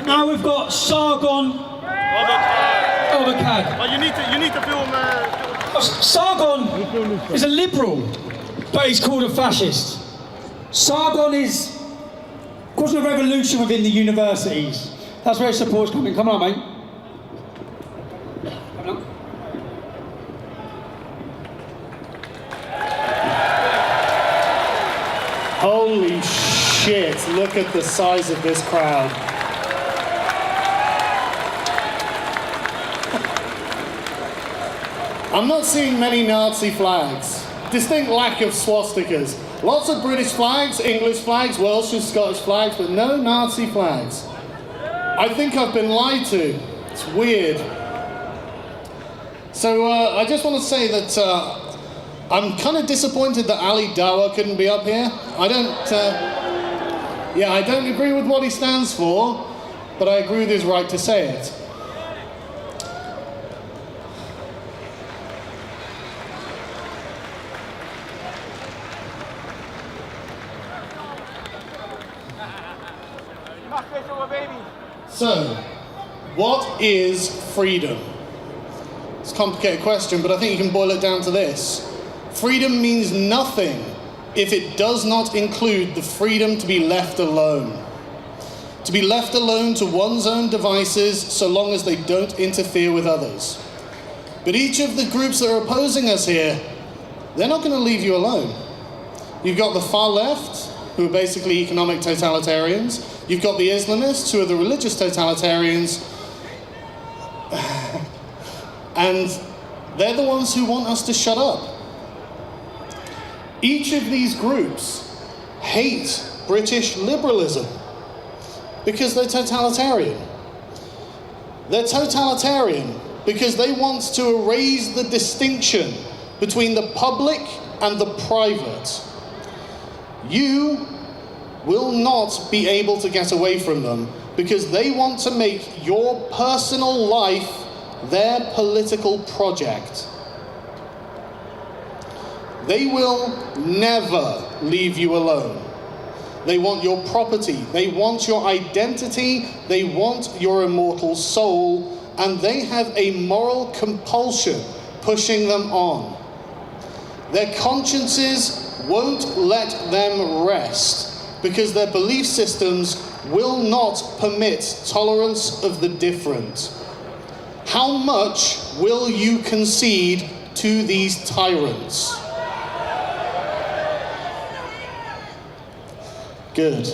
Now we've got Sargon of Akkad. Oh, you need to film. Sargon is a liberal, but he's called a fascist. Sargon is causing a revolution within the universities. That's where his support's coming. Come on, mate. Come on. Holy shit, look at the size of this crowd. I'm not seeing many Nazi flags. Distinct lack of swastikas. Lots of British flags, English flags, Welsh and Scottish flags, but no Nazi flags. I think I've been lied to. It's weird. So I just want to say that I'm kind of disappointed that Ali Dawa couldn't be up here. I don't agree with what he stands for, but I agree with his right to say it. So, what is freedom? It's a complicated question, but I think you can boil it down to this. Freedom means nothing if it does not include the freedom to be left alone. To be left alone to one's own devices so long as they don't interfere with others. But each of the groups that are opposing us here, they're not going to leave you alone. You've got the far left, who are basically economic totalitarians. You've got the Islamists, who are the religious totalitarians. And they're the ones who want us to shut up. Each of these groups hate British liberalism because they're totalitarian. They're totalitarian because they want to erase the distinction between the public and the private. You will not be able to get away from them because they want to make your personal life their political project. They will never leave you alone. They want your property, they want your identity, they want your immortal soul, and they have a moral compulsion pushing them on. Their consciences won't let them rest because their belief systems will not permit tolerance of the different. How much will you concede to these tyrants? Good.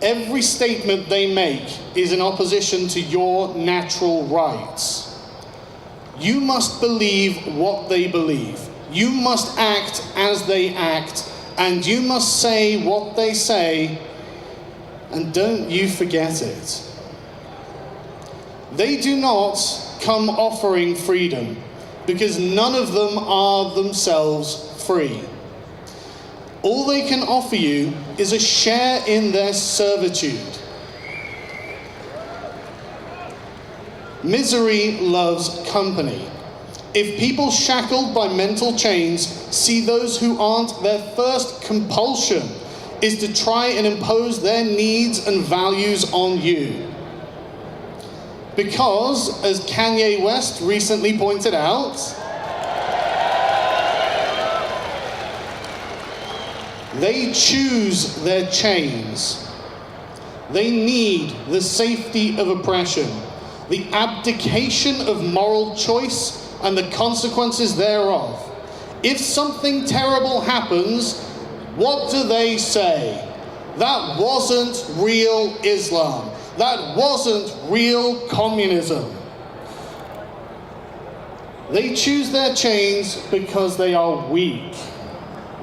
Every statement they make is in opposition to your natural rights. You must believe what they believe. You must act as they act, and you must say what they say, and don't you forget it. They do not come offering freedom, because none of them are themselves free. All they can offer you is a share in their servitude. Misery loves company. If people shackled by mental chains see those who aren't, their first compulsion is to try and impose their needs and values on you. Because, as Kanye West recently pointed out, they choose their chains. They need the safety of oppression, the abdication of moral choice, and the consequences thereof. If something terrible happens, what do they say? That wasn't real Islam. That wasn't real communism. They choose their chains because they are weak.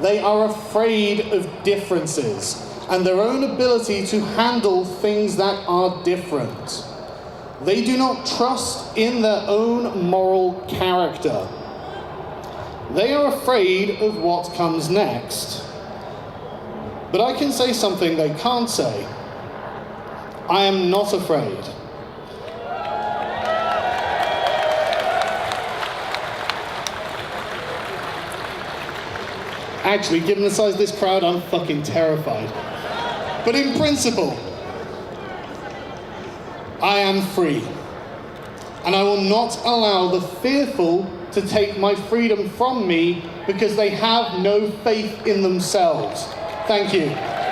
They are afraid of differences and their own ability to handle things that are different. They do not trust in their own moral character. They are afraid of what comes next. But I can say something they can't say. I am not afraid. Actually, given the size of this crowd, I'm fucking terrified. But in principle, I am free, and I will not allow the fearful to take my freedom from me because they have no faith in themselves. Thank you.